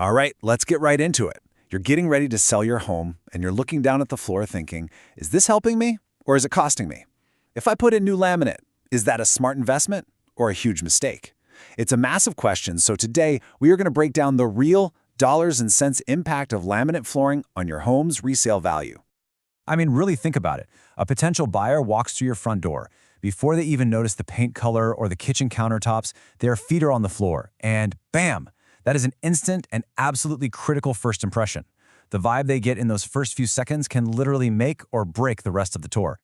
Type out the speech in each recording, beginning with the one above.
All right, let's get right into it. You're getting ready to sell your home, and you're looking down at the floor thinking, is this helping me or is it costing me? If I put in new laminate, is that a smart investment or a huge mistake? It's a massive question, so today we are going to break down the real dollars and cents impact of laminate flooring on your home's resale value. I mean, really think about it. A potential buyer walks through your front door. Before they even notice the paint color or the kitchen countertops, their feet are on the floor, and bam! That is an instant and absolutely critical first impression. The vibe they get in those first few seconds can literally make or break the rest of the tour.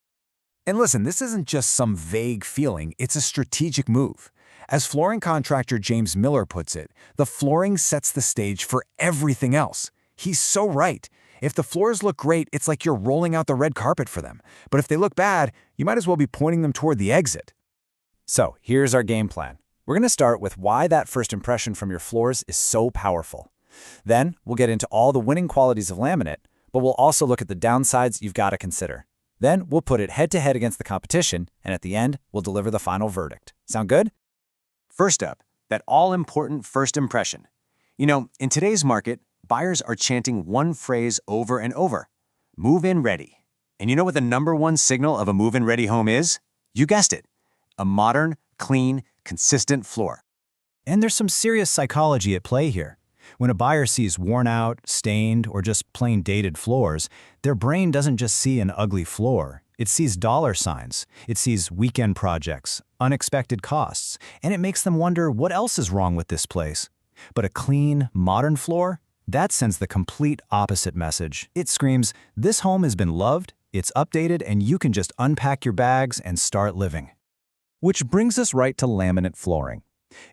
And listen, this isn't just some vague feeling, it's a strategic move. As flooring contractor James Miller puts it, the flooring sets the stage for everything else. He's so right. If the floors look great, it's like you're rolling out the red carpet for them. But if they look bad, you might as well be pointing them toward the exit. So here's our game plan. We're going to start with why that first impression from your floors is so powerful. Then we'll get into all the winning qualities of laminate, but we'll also look at the downsides you've got to consider. Then we'll put it head-to-head against the competition, and at the end, we'll deliver the final verdict. Sound good? First up, that all-important first impression. You know, in today's market, buyers are chanting one phrase over and over: move-in ready. And you know what the #1 signal of a move-in ready home is? You guessed it, a modern, clean, consistent floor. And there's some serious psychology at play here. When a buyer sees worn out, stained, or just plain dated floors, their brain doesn't just see an ugly floor. It sees dollar signs. It sees weekend projects, unexpected costs, and it makes them wonder what else is wrong with this place. But a clean, modern floor? That sends the complete opposite message. It screams, this home has been loved, it's updated, and you can just unpack your bags and start living. Which brings us right to laminate flooring.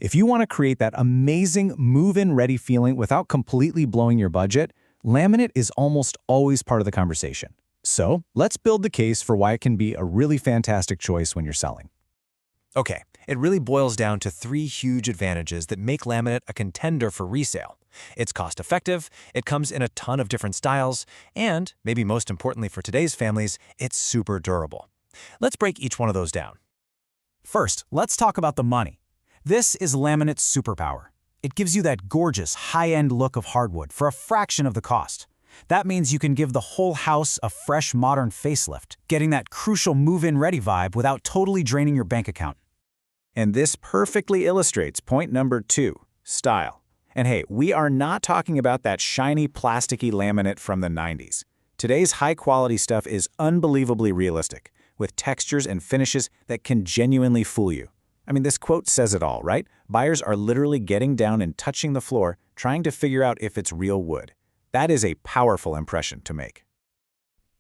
If you want to create that amazing move-in ready feeling without completely blowing your budget, laminate is almost always part of the conversation. So let's build the case for why it can be a really fantastic choice when you're selling. Okay, it really boils down to 3 huge advantages that make laminate a contender for resale. It's cost-effective, it comes in a ton of different styles, and, maybe most importantly for today's families, it's super durable. Let's break each one of those down. First, let's talk about the money. This is laminate's superpower. It gives you that gorgeous, high-end look of hardwood for a fraction of the cost. That means you can give the whole house a fresh, modern facelift, getting that crucial move-in ready vibe without totally draining your bank account. And this perfectly illustrates point number 2, style. And hey, we are not talking about that shiny, plasticky laminate from the 90s. Today's high-quality stuff is unbelievably realistic, with textures and finishes that can genuinely fool you. I mean, this quote says it all, right? Buyers are literally getting down and touching the floor, trying to figure out if it's real wood. That is a powerful impression to make.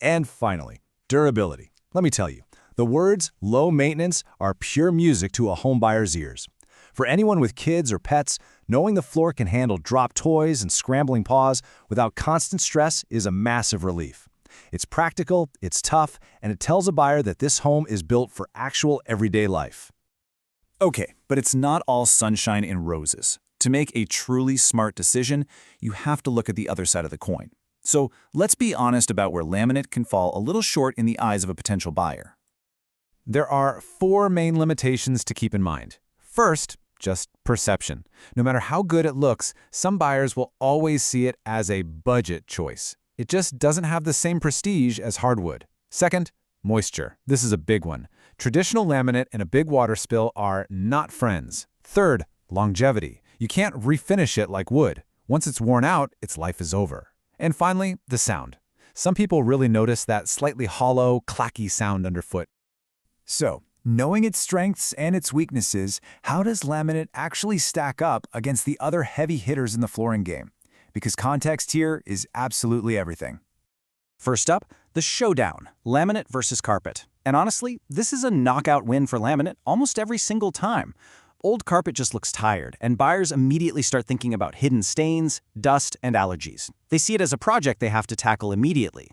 And finally, durability. Let me tell you, the words low maintenance are pure music to a home buyer's ears. For anyone with kids or pets, knowing the floor can handle dropped toys and scrambling paws without constant stress is a massive relief. It's practical, it's tough, and it tells a buyer that this home is built for actual everyday life. Okay, but it's not all sunshine and roses. To make a truly smart decision, you have to look at the other side of the coin. So let's be honest about where laminate can fall a little short in the eyes of a potential buyer. There are 4 main limitations to keep in mind. First, just perception. No matter how good it looks, some buyers will always see it as a budget choice. It just doesn't have the same prestige as hardwood. Second, moisture. This is a big one. Traditional laminate and a big water spill are not friends. Third, longevity. You can't refinish it like wood. Once it's worn out, its life is over. And finally, the sound. Some people really notice that slightly hollow, clacky sound underfoot. So, knowing its strengths and its weaknesses, how does laminate actually stack up against the other heavy hitters in the flooring game? Because context here is absolutely everything. First up, the showdown, laminate versus carpet. And honestly, this is a knockout win for laminate almost every single time. Old carpet just looks tired, and buyers immediately start thinking about hidden stains, dust, and allergies. They see it as a project they have to tackle immediately.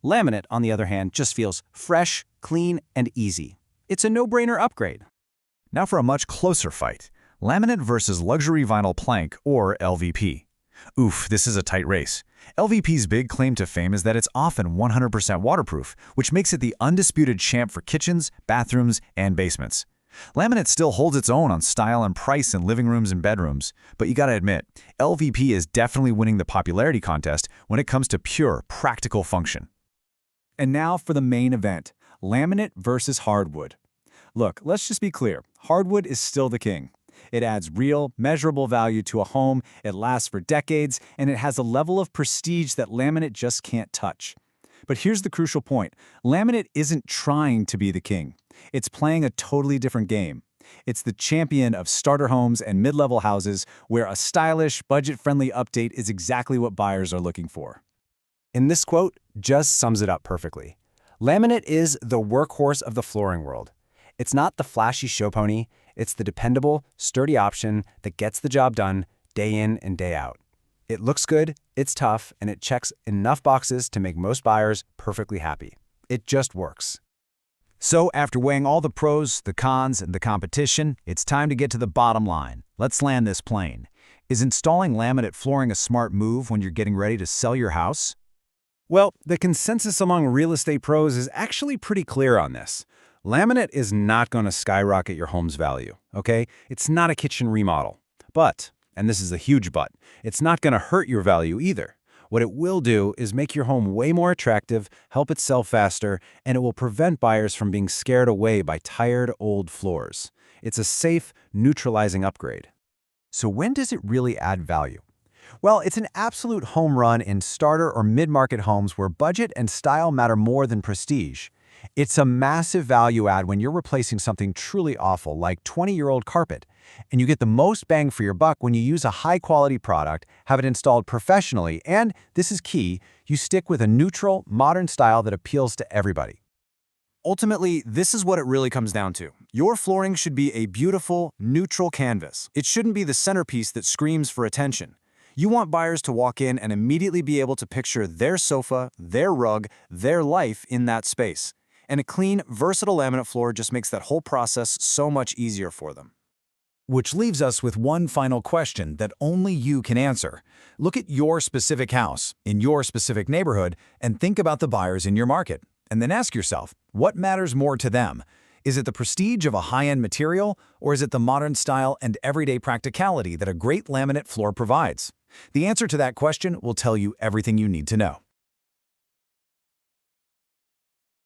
Laminate, on the other hand, just feels fresh, clean, and easy. It's a no-brainer upgrade. Now for a much closer fight, laminate versus luxury vinyl plank, or LVP. Oof, this is a tight race. LVP's big claim to fame is that it's often 100% waterproof, which makes it the undisputed champ for kitchens, bathrooms, and basements. Laminate still holds its own on style and price in living rooms and bedrooms, but you gotta admit, LVP is definitely winning the popularity contest when it comes to pure, practical function. And now for the main event, laminate versus hardwood. Look, let's just be clear, hardwood is still the king. It adds real, measurable value to a home, it lasts for decades, and it has a level of prestige that laminate just can't touch. But here's the crucial point. Laminate isn't trying to be the king. It's playing a totally different game. It's the champion of starter homes and mid-level houses where a stylish, budget-friendly update is exactly what buyers are looking for. And this quote just sums it up perfectly. Laminate is the workhorse of the flooring world. It's not the flashy show pony, it's the dependable, sturdy option that gets the job done day in and day out. It looks good, it's tough, and it checks enough boxes to make most buyers perfectly happy. It just works. So after weighing all the pros, the cons, and the competition, it's time to get to the bottom line. Let's land this plane. Is installing laminate flooring a smart move when you're getting ready to sell your house? Well, the consensus among real estate pros is actually pretty clear on this. Laminate is not going to skyrocket your home's value, okay? It's not a kitchen remodel. But, and this is a huge but, it's not going to hurt your value either. What it will do is make your home way more attractive, help it sell faster, and it will prevent buyers from being scared away by tired, old floors. It's a safe, neutralizing upgrade. So when does it really add value? Well, it's an absolute home run in starter or mid-market homes where budget and style matter more than prestige. It's a massive value add when you're replacing something truly awful like 20-year-old carpet. And you get the most bang for your buck when you use a high-quality product, have it installed professionally, and, this is key, you stick with a neutral, modern style that appeals to everybody. Ultimately, this is what it really comes down to. Your flooring should be a beautiful, neutral canvas. It shouldn't be the centerpiece that screams for attention. You want buyers to walk in and immediately be able to picture their sofa, their rug, their life in that space. And a clean, versatile laminate floor just makes that whole process so much easier for them. Which leaves us with one final question that only you can answer. Look at your specific house, in your specific neighborhood, and think about the buyers in your market. And then ask yourself, what matters more to them? Is it the prestige of a high-end material, or is it the modern style and everyday practicality that a great laminate floor provides? The answer to that question will tell you everything you need to know.